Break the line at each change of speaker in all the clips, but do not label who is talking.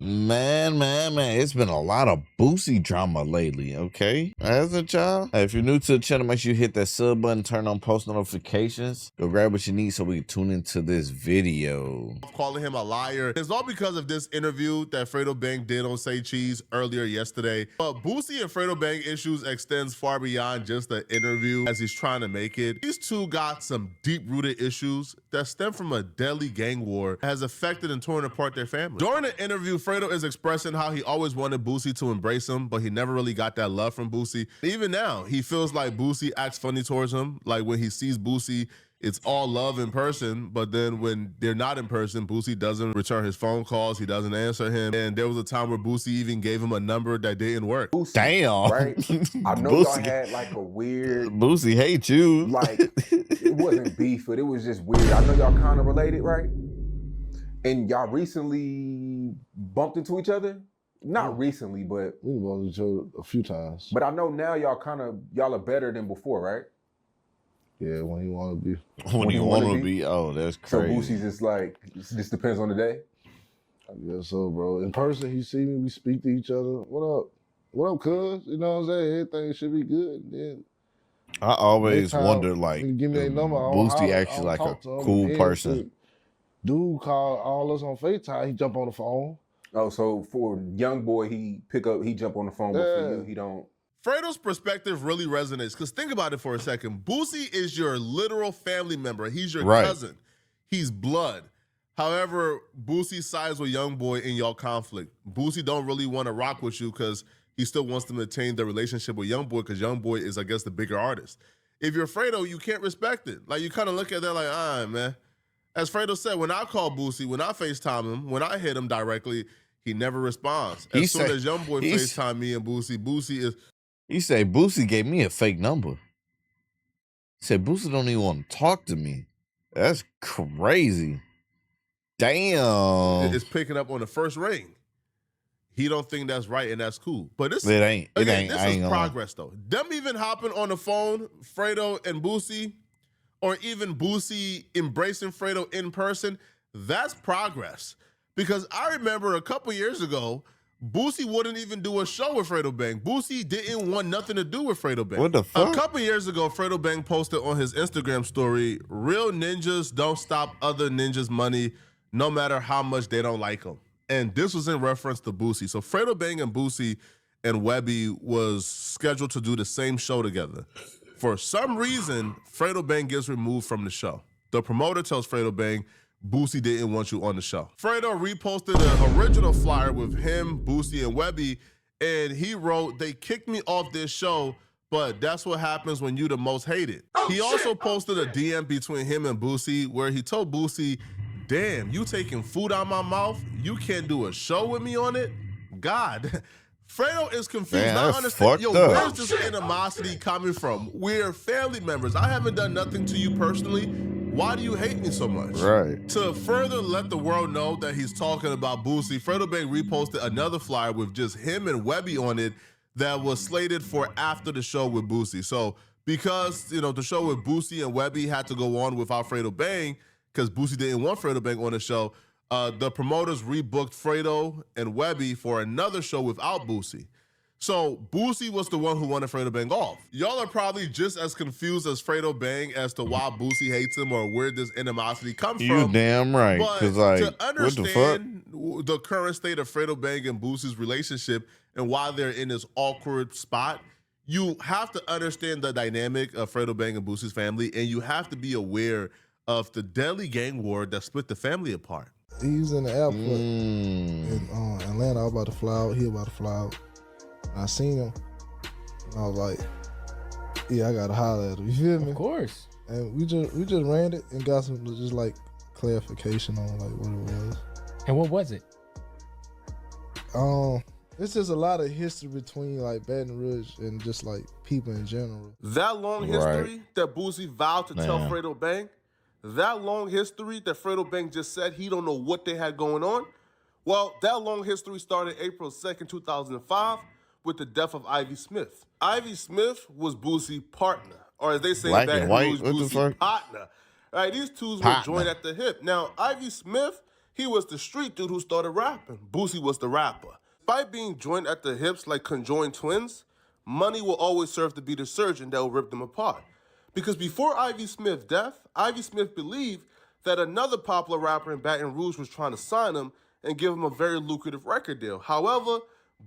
Man, it's been a lot of Boosie drama lately, okay? Hasn't y'all? Hey, if you're new to the channel, make sure you hit that sub button, turn on post notifications. Go grab what you need so we can tune into this video.
Calling him a liar. It's all because of this interview that Fredo Bang did on Say Cheese earlier yesterday. But Boosie and Fredo Bang issues extends far beyond just the interview as he's trying to make it. These two got some deep-rooted issues that stem from a deadly gang war that has affected and torn apart their family. During the interview, Fredo is expressing how he always wanted Boosie to embrace him, but he never really got that love from Boosie. Even now, he feels like Boosie acts funny towards him. Like when he sees Boosie, it's all love in person, but then when they're not in person, Boosie doesn't return his phone calls, he doesn't answer him, and there was a time where Boosie even gave him a number that didn't work.
Boosie,
damn.
right? I know y'all had like a weird...
Boosie hate you.
Like, it wasn't beef, but it was just weird. I know y'all kind of related, right? And y'all recently bumped into each other? Not recently, but...
We bumped each other a few times.
But I know now y'all are better than before, right?
Yeah, when you want to be.
When you want to be? Oh, that's crazy.
So Boosie's just like, it just depends on the day?
I guess so, bro. In person, he see me, we speak to each other. What up? What up, cuz? You know what I'm saying? Everything should be good. Then
I always wondered, like,
give me a number.
Boosie actually like a cool person.
Dude called all us on FaceTime. He jump on the phone.
Oh, so for young boy, he jump on the phone, but for you, he don't.
Fredo's perspective really resonates, because think about it for a second. Boosie is your literal family member. He's your cousin. He's blood. However, Boosie sides with Youngboy in y'all conflict. Boosie don't really want to rock with you because he still wants to maintain the relationship with Youngboy, because Youngboy is, I guess, the bigger artist. If you're Fredo, you can't respect it. Like, you kind of look at that like, all right, man. As Fredo said, when I call Boosie, when I FaceTime him, when I hit him directly, he never responds. As soon as Youngboy FaceTime me and Boosie, Boosie is...
He said, Boosie gave me a fake number. He said, Boosie don't even want to talk to me. That's crazy. Damn.
It's picking up on the first ring. He don't think that's right, and that's cool. But this,
it ain't.
This is progress, though. Them even hopping on the phone, Fredo and Boosie, or even Boosie embracing Fredo in person, that's progress. Because I remember a couple years ago, Boosie wouldn't even do a show with Fredo Bang. Boosie didn't want nothing to do with Fredo Bang.
What the fuck?
A couple years ago, Fredo Bang posted on his Instagram story, real ninjas don't stop other ninjas' money no matter how much they don't like them. And this was in reference to Boosie. So Fredo Bang and Boosie and Webby was scheduled to do the same show together. For some reason, Fredo Bang gets removed from the show. The promoter tells Fredo Bang, Boosie didn't want you on the show. Fredo reposted an original flyer with him, Boosie, and Webby, and he wrote, they kicked me off this show, but that's what happens when you the most hated. He also posted a DM between him and Boosie where he told Boosie, damn, you taking food out my mouth? You can't do a show with me on it? God. Fredo is confused.
Man,
I understand. Yo, where's
up.
this animosity coming from? We're family members. I haven't done nothing to you personally. Why do you hate me so much?
Right.
To further let the world know that he's talking about Boosie, Fredo Bang reposted another flyer with just him and Webby on it that was slated for after the show with Boosie. So because, you know, the show with Boosie and Webby had to go on without Fredo Bang, because Boosie didn't want Fredo Bang on the show, the promoters rebooked Fredo and Webby for another show without Boosie. So Boosie was the one who wanted Fredo Bang off. Y'all are probably just as confused as Fredo Bang as to why Boosie hates him or where this animosity comes from.
You damn right.
But
like,
to understand
what
the current state of Fredo Bang and Boosie's relationship and why they're in this awkward spot, you have to understand the dynamic of Fredo Bang and Boosie's family, and you have to be aware of the deadly gang war that split the family apart.
He's in the airport in Atlanta. I was about to fly out. He about to fly out. I seen him, and I was like, yeah, I gotta holler at him. You feel me?
Of course.
And we just ran it and got some just like clarification on like what it was.
And what was it?
It's just a lot of history between like Baton Rouge and just like people in general.
That long history that Boosie vowed to tell Fredo Bang, that long history that Fredo Bang just said he don't know what they had going on. Well, that long history started April 2nd, 2005 with the death of Ivy Smith. Ivy Smith was Boosie's partner, or as they say in Baton Rouge, Boosie's partner. Right, these two were joined at the hip. Now, Ivy Smith, He was the street dude who started rapping. Boosie was the rapper. Despite being joined at the hips like conjoined twins, money will always serve to be the surgeon that will rip them apart. Because before Ivy Smith's death, Ivy Smith believed that another popular rapper in Baton Rouge was trying to sign him and give him a very lucrative record deal. However,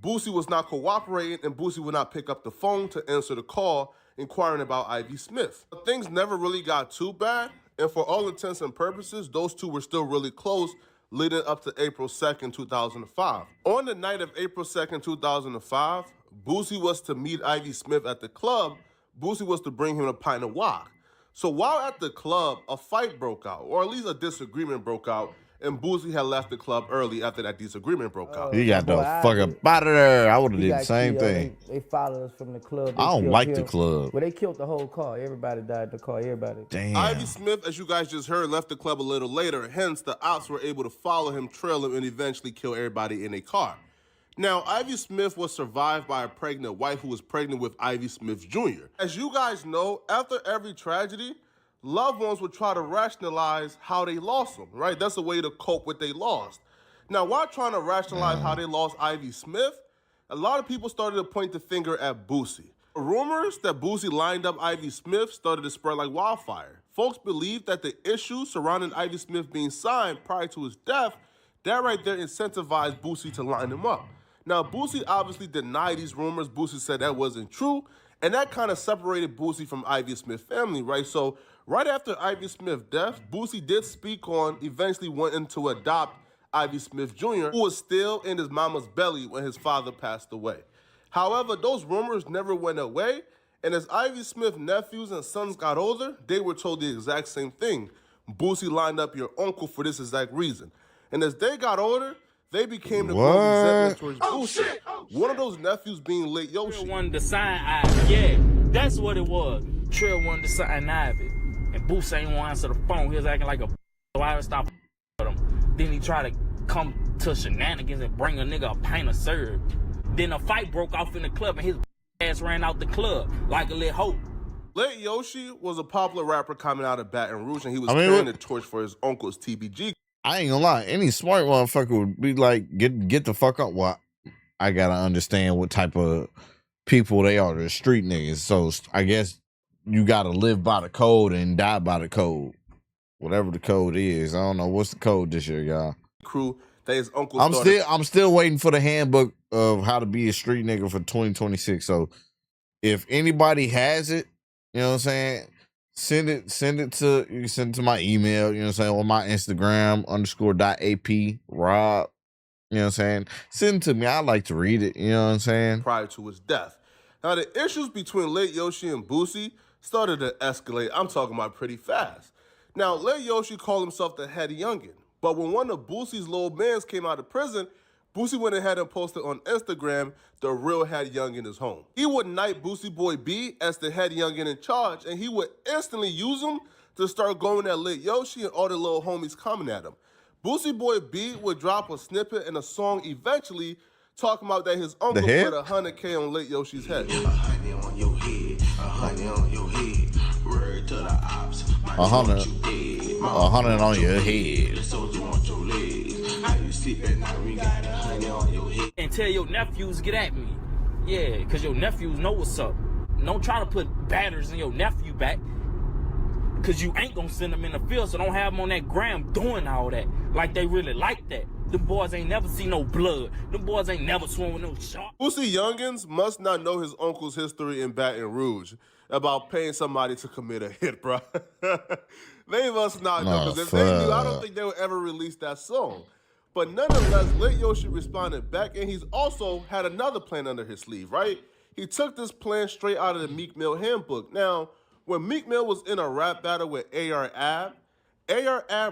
Boosie was not cooperating, and Boosie would not pick up the phone to answer the call inquiring about Ivy Smith. But things never really got too bad, and for all intents and purposes, those two were still really close leading up to April 2nd, 2005. On the night of April 2nd, 2005, Boosie was to meet Ivy Smith at the club. Boosie was to bring him a pint of wok. So while at the club, a fight broke out, or at least a disagreement broke out, and Boosie had left the club early after that disagreement broke out.
He got the fuck up out of there. I would have did the same thing.
They followed us from the club.
I don't like the club.
Well, they killed the whole car. Everybody died in the car. Everybody.
Damn.
Ivy Smith, as you guys just heard, left the club a little later. Hence, the ops were able to follow him, trail him, and eventually kill everybody in a car. Now, Ivy Smith was survived by a pregnant wife who was pregnant with Ivy Smith Jr. As you guys know, after every tragedy, loved ones would try to rationalize how they lost them, right? That's a way to cope with their loss. Now, while trying to rationalize how they lost Ivy Smith, a lot of people started to point the finger at Boosie. Rumors that Boosie lined up Ivy Smith started to spread like wildfire. Folks believed that the issues surrounding Ivy Smith being signed prior to his death, that right there incentivized Boosie to line him up. Now, Boosie obviously denied these rumors. Boosie said that wasn't true, and that kind of separated Boosie from Ivy Smith family, right? So right after Ivy Smith's death, Boosie did speak on eventually wanting to adopt Ivy Smith Jr., who was still in his mama's belly when his father passed away. However, those rumors never went away, and as Ivy Smith's nephews and sons got older, they were told the exact same thing. Boosie lined up your uncle for this exact reason. And as they got older, they became the resentment towards Boosie. One of those nephews being Late Yoshi.
Trill wanted to sign Ivy. Yeah, that's what it was. Trill wanted to sign Ivy. And Boosie ain't want to answer the phone. He was acting like a so I stopped with him. Then he tried to come to shenanigans and bring a nigga a pint of syrup. Then a fight broke off in the club and his ass ran out the club like a little hope.
Late Yoshi was a popular rapper coming out of Baton Rouge, and he was carrying the torch for his uncle's TBG.
I ain't gonna lie. Any smart motherfucker would be like, get the fuck up. Well, I gotta understand what type of people they are. They're street niggas. So I guess you gotta live by the code and die by the code. Whatever the code is. I don't know. What's the code this year, y'all?
Crew that his uncle
I'm still waiting for the handbook of how to be a street nigga for 2026. So if anybody has it, you know what I'm saying? Send it to, you can send it to my email, you know what I'm saying, or my Instagram _.APROB, you know what I'm saying? Send it to me. I like to read it, you know what I'm saying?
Prior to his death. Now, the issues between Late Yoshi and Boosie started to escalate. I'm talking about pretty fast. Now, Late Yoshi called himself the head youngin', but when one of Boosie's little mans came out of prison, Boosie went ahead and posted on Instagram, the real head youngin' is home. He would knight Boosie Boy B as the head youngin' in charge, and he would instantly use him to start going at Late Yoshi and all the little homies coming at him. Boosie Boy B would drop a snippet in a song eventually talking about that his uncle put $100K on Late Yoshi's head.
100 on your head, 100 on your head. Word to the ops.
100 on your head.
And tell your nephews get at me. Yeah, because your nephews know what's up. Don't try to put batters in your nephew back. Because you ain't going to send them in the field, so don't have them on that gram doing all that. Like they really like that. Them boys ain't never seen no blood. Them boys ain't never swum with no shark.
Boosie youngins must not know his uncle's history in Baton Rouge about paying somebody to commit a hit, bro. They must not know, because if they knew, I don't think they would ever release that song. But nonetheless, Late Yoshi responded back, and he's also had another plan under his sleeve, right? He took this plan straight out of the Meek Mill handbook. Now, when Meek Mill was in a rap battle with AR Ab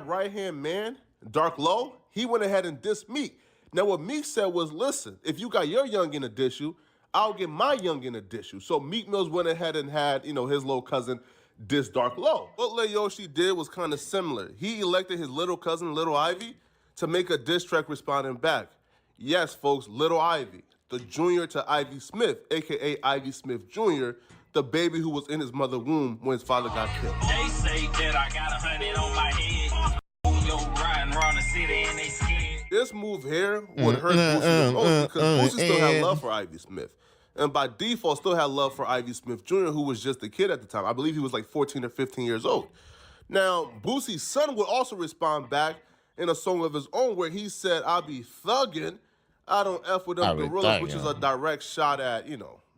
right-hand man, Dark Low, he went ahead and dissed Meek. Now, what Meek said was, listen, if you got your youngin' to diss you, I'll get my youngin' to diss you. So Meek Mills went ahead and had, his little cousin diss Dark Low. What Lil Yoshi did was kind of similar. He elected his little cousin, Little Ivy, to make a diss track responding back. Yes, folks, Little Ivy, the junior to Ivy Smith, a.k.a. Ivy Smith Jr., the baby who was in his mother's womb when his father got killed.
They say that I got 100 on my head. Yo, riding around the city and they
this move here would hurt Boosie the most because Boosie still had love for Ivy Smith. And by default, still had love for Ivy Smith Jr., who was just a kid at the time. I believe he was like 14 or 15 years old. Now, Boosie's son would also respond back in a song of his own where he said, "I be thuggin', I don't F with them gorillas," which is a direct shot at,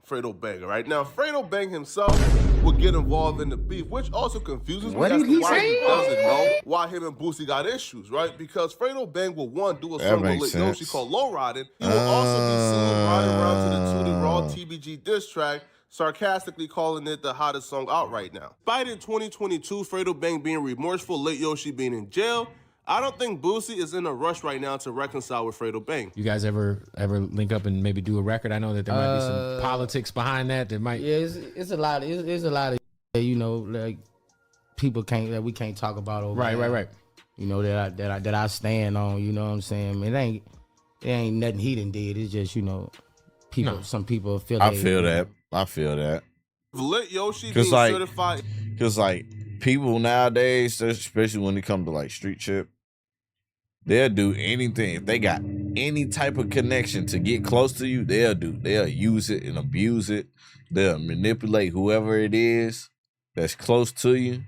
Fredo Bang, right? Now, Fredo Bang himself would get involved in the beef, which also confuses me as to why he doesn't know why him and Boosie got issues, right? Because Fredo Bang will, one, do a song with Lil Yoshi called Low Riding. He will also be seen riding around to the Tootie Raw TBG diss track, sarcastically calling it the hottest song out right now. Despite in 2022, Fredo Bang being remorseful, Lil Yoshi being in jail, I don't think Boosie is in a rush right now to reconcile with Fredo Bang.
You guys ever link up and maybe do a record? I know that there might be some politics behind that. There might.
Yeah, it's a lot. It's a lot of like people that we can't talk about over.
Right.
That I stand on. You know what I'm saying? It ain't nothing he done did. It's just people. No. Some people feel.
I feel that.
Lit Yoshi being certified.
Because people nowadays, especially when it comes to like street shit, they'll do anything. If they got any type of connection to get close to you, they'll use it and abuse it. They'll manipulate whoever it is that's close to you,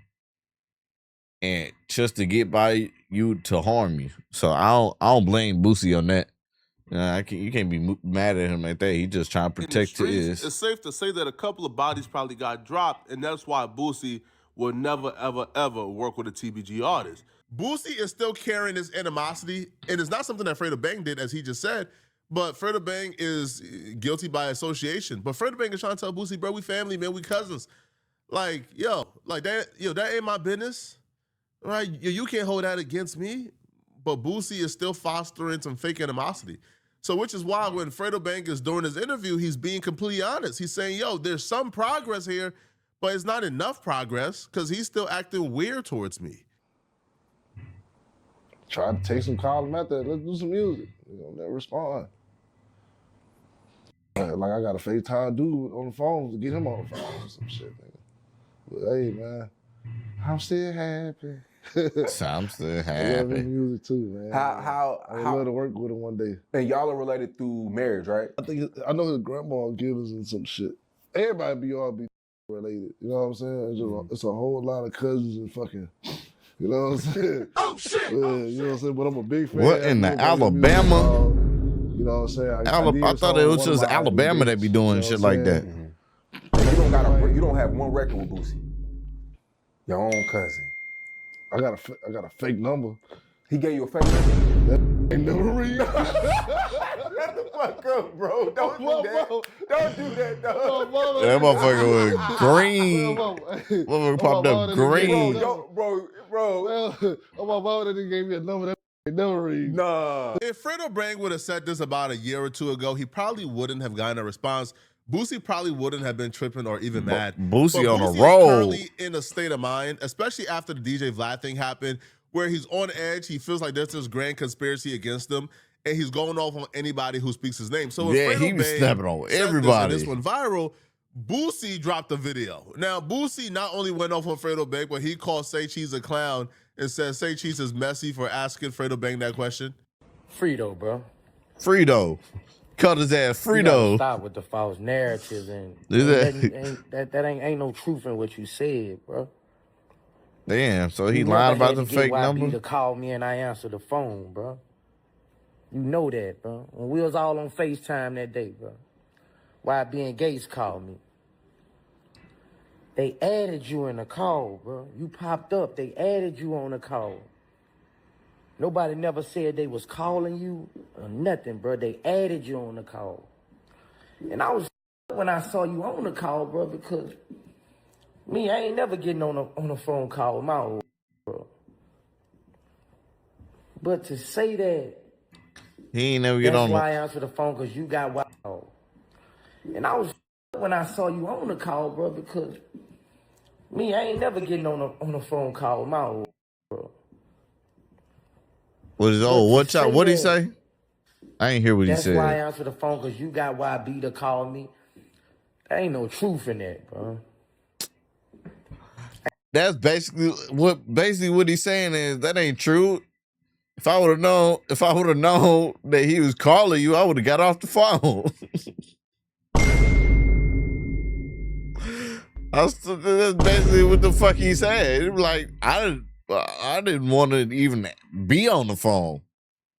and just to get by you to harm you. So I don't blame Boosie on that. You can't be mad at him like that. He just trying to protect his.
It's safe to say that a couple of bodies probably got dropped, and that's why Boosie will never, ever, ever work with a TBG artist. Boosie is still carrying his animosity, and it's not something that Fredo Bang did, as he just said, but Fredo Bang is guilty by association. But Fredo Bang is trying to tell Boosie, bro, we family, man, we cousins. That ain't my business, right? You can't hold that against me. But Boosie is still fostering some fake animosity. So which is why when Fredo Bang is doing his interview, he's being completely honest. He's saying, there's some progress here, but it's not enough progress because he's still acting weird towards me.
Try to take some calls out there. Let's do some music. Never respond. Like I got a FaceTime dude on the phone to get him on the phone or some shit, nigga. But hey, man, I'm still happy.
I'm still happy.
I love his music too, man. I love to work with him one day.
And y'all are related through marriage, right?
I know his grandma gives us and some shit. Everybody be related. You know what I'm saying? It's a whole lot of cousins and fucking. You know what I'm saying?
Oh shit!
Yeah, you know what I'm saying? But I'm a big fan.
What in the Alabama?
You know what I'm saying?
I thought it was just Alabama that be doing shit like that.
Mm-hmm. You don't have one record with Boosie. Your own cousin.
I got a fake number.
He gave you a fake number?
That ain't never ring.
Shut the fuck up, bro. Don't do that. Don't do that, dog.
That motherfucker was green. Motherfucker popped up green.
Bro.
Oh, my mom that gave me a number that ain't never ring.
Nah. If Fredo Bang would have said this about a year or two ago, he probably wouldn't have gotten a response. Boosie probably wouldn't have been tripping or even mad.
Boosie on a
Is
roll.
currently in a state of mind, especially after the DJ Vlad thing happened, where he's on edge. He feels like there's this grand conspiracy against him, and he's going off on anybody who speaks his name. So if Fredo
he was
Bang
stepping on
said
everybody.
This went viral. Boosie dropped the video. Now, Boosie not only went off on Fredo Bang, but he called Say Cheese a clown and said Say Cheese is messy for asking Fredo Bang that question.
Fredo, bro.
Fredo. Cut his ass,
You gotta
Fredo.
stop with the false narratives and that ain't no truth in what you said, bro.
Damn, so he
You
lied
never
about
had
the
to get
fake
YB
number?
to call me and I answered the phone, bro. You know that, bro. When we was all on FaceTime that day, bro. YB and Gates called me. They added you in the call, bro. You popped up. They added you on the call. Nobody never said they was calling you or nothing, bro. They added you on the call. And I was when I saw you on the call, bro, because I ain't never getting on a phone call with my old bro. But to say that,
He ain't never get
that's
on
why I answered the phone, because you got wild. And I was when I saw you on the call, bro, because I ain't never getting on a phone call with my old bro.
What'd he say? I ain't hear what he said.
That's why I answered the phone, because you got YB to call me. There ain't no truth in that, bro.
That's basically what he's saying is that ain't true. If I would have known that he was calling you, I would have got off the phone. That's basically what the fuck he said. It was like, I didn't want to even be on the phone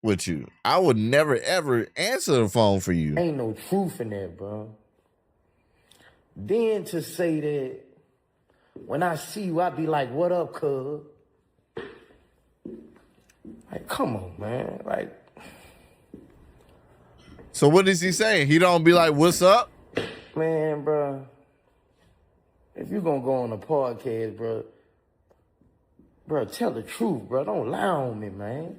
with you. I would never ever answer the phone for you.
Ain't no truth in that, bro. Then to say that when I see you, I be like, what up, cuz? Like, come on, man. Like,
so what is he saying? He don't be like, what's up?
Man, bro, if you gonna go on a podcast, bro, tell the truth, bro. Don't lie on me, man.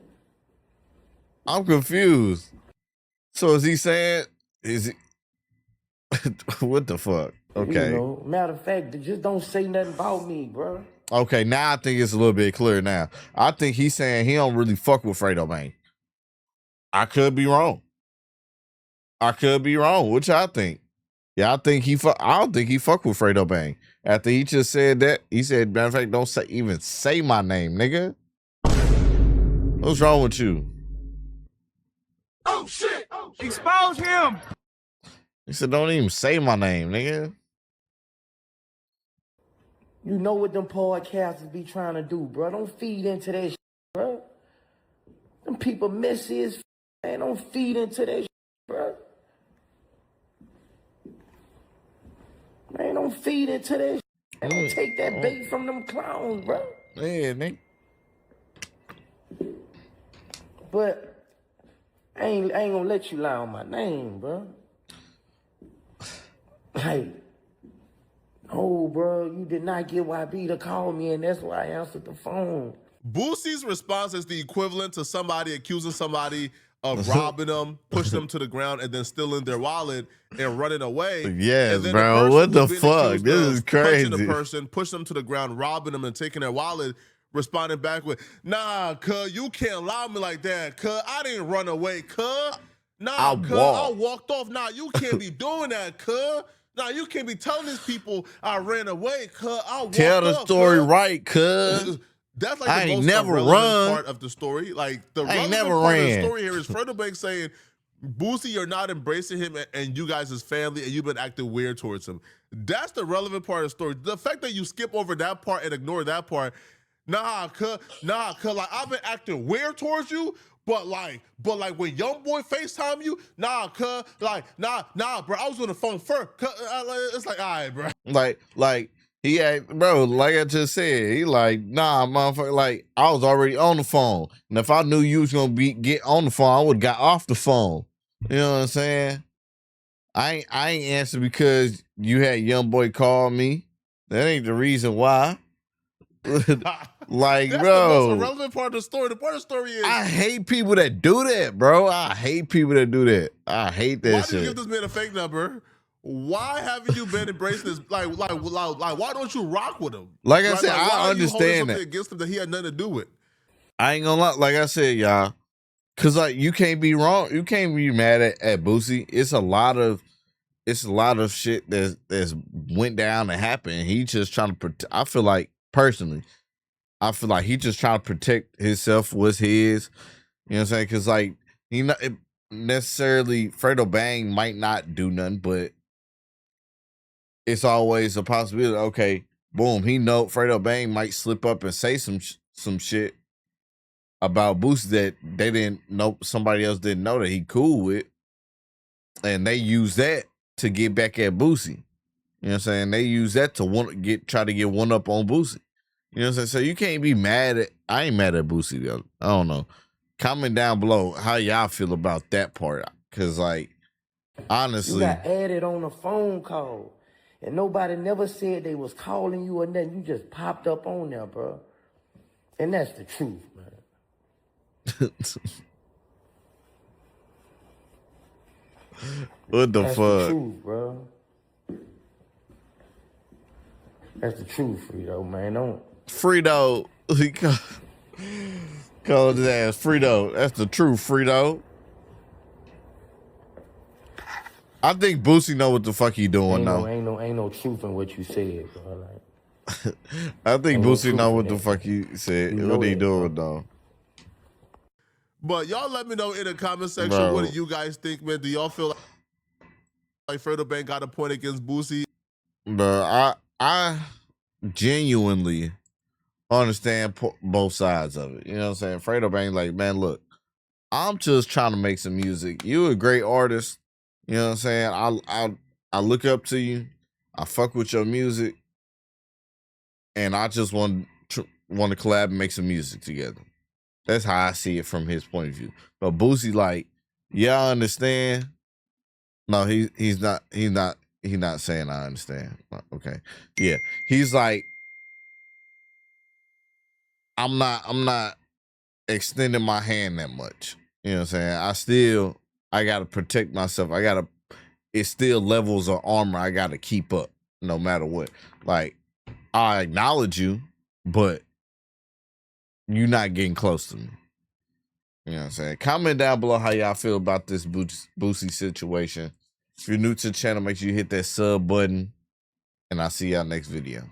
I'm confused. So is he saying, what the fuck? Okay.
You know, matter of fact, just don't say nothing about me, bro.
Okay, now I think it's a little bit clearer now. I think he's saying he don't really fuck with Fredo Bang. I could be wrong. What y'all think? Yeah, I think I don't think he fuck with Fredo Bang. After he just said that, he said, matter of fact, don't even say my name, nigga. What's wrong with you?
Oh shit! Expose him!
He said, don't even say my name, nigga.
You know what them podcasters be trying to do, bro. Don't feed into that shit, bro. Them people messy as man. Don't feed into that shit, bro. Man, don't feed into that shit. Man, don't take that bait from them clowns, bro.
Yeah, nigga.
But I ain't gonna let you lie on my name, bro. Like, oh, bro, you did not get YB to call me, and that's why I answered the phone.
Boosie's response is the equivalent to somebody accusing somebody of robbing them, pushing them to the ground, and then stealing their wallet and running away.
Yes,
and then
bro. What the fuck? This is crazy.
Punching the person, pushing them to the ground, robbing them, and taking their wallet, responding back with, nah, cuz, you can't lie me like that, cuz. I didn't run away, cuz. Nah, cuz, I walked off. Nah, you can't be doing that, cuz. Nah, you can't be telling these people I ran away, cuz. I walked
Tell the
up,
story
cuz.
right, cuz.
That's like
I
the
ain't
most
never
irrelevant
run.
part of the story. Like the
I ain't
relevant
never
part of
ran.
the story here is Fredo Bang saying, Boosie, you're not embracing him and you guys as family, and you've been acting weird towards him. That's the relevant part of the story. The fact that you skip over that part and ignore that part, nah, cuz, like I've been acting weird towards you, but like when young boy FaceTime you, nah, cuz, like, nah, bro, I was on the phone first. It's like, all right, bro.
Like he had, bro, like I just said, he like, nah, motherfucker, like I was already on the phone. And if I knew you was gonna get on the phone, I would have got off the phone. You know what I'm saying? I ain't answered because you had young boy call me. That ain't the reason why. Like,
that's
bro,
the most irrelevant part of the story. The part of the story is,
I hate people that do that, bro. I hate people that do that. I hate that
why
shit.
did you give this man a fake number? Why haven't you been embracing this? Like, why don't you rock with him?
Like I said,
why
I
are you holding
understand
something
that.
against him that he had nothing to do with.
I ain't gonna lie. Like I said, y'all, cause like you can't be wrong. You can't be mad at Boosie. It's a lot of shit that's went down and happened. He just trying to protect. I feel like personally, he just trying to protect himself. What's his? You know what I'm saying? Cause like he not necessarily Fredo Bang might not do nothing, but it's always a possibility. Okay, boom. He know Fredo Bang might slip up and say some shit about Boosie that they didn't know, somebody else didn't know that he cool with, and they use that to get back at Boosie. You know what I'm saying? They use that to try to get one up on Boosie. You know what I'm saying? So you can't be mad at. I ain't mad at Boosie though. I don't know. Comment down below how y'all feel about that part, cause like honestly,
You got added on a phone call, and nobody never said they was calling you or nothing. You just popped up on there, bro. And that's the truth, man.
What the
That's
fuck?
the truth, bro. That's the truth, Fredo, man. Don't.
Fredo, he called his ass Fredo. That's the truth, Fredo. I think Boosie know what the fuck he doing now.
Ain't no truth in what you said, bro. Like,
I think
ain't no
Boosie
truth
know
in
what the
that.
fuck he said.
You know
What he
that,
doing
bro.
though?
But y'all let me know in the comment section,
Bro.
what do you guys think, man? Do y'all feel like Fredo Bang got a point against Boosie?
Bro, I genuinely understand both sides of it. You know what I'm saying? Fredo Bang, like, man, look, I'm just trying to make some music. You a great artist. You know what I'm saying? I look up to you. I fuck with your music, and I just want to collab and make some music together. That's how I see it from his point of view. But Boosie, like, yeah, I understand. No, he's not saying I understand. Okay. Yeah. He's like, I'm not extending my hand that much. You know what I'm saying? I gotta protect myself. It's still levels of armor I gotta keep up no matter what. Like, I acknowledge you, but you're not getting close to me. You know what I'm saying? Comment down below how y'all feel about this Boosie situation. If you're new to the channel, make sure you hit that sub button, and I'll see y'all next video.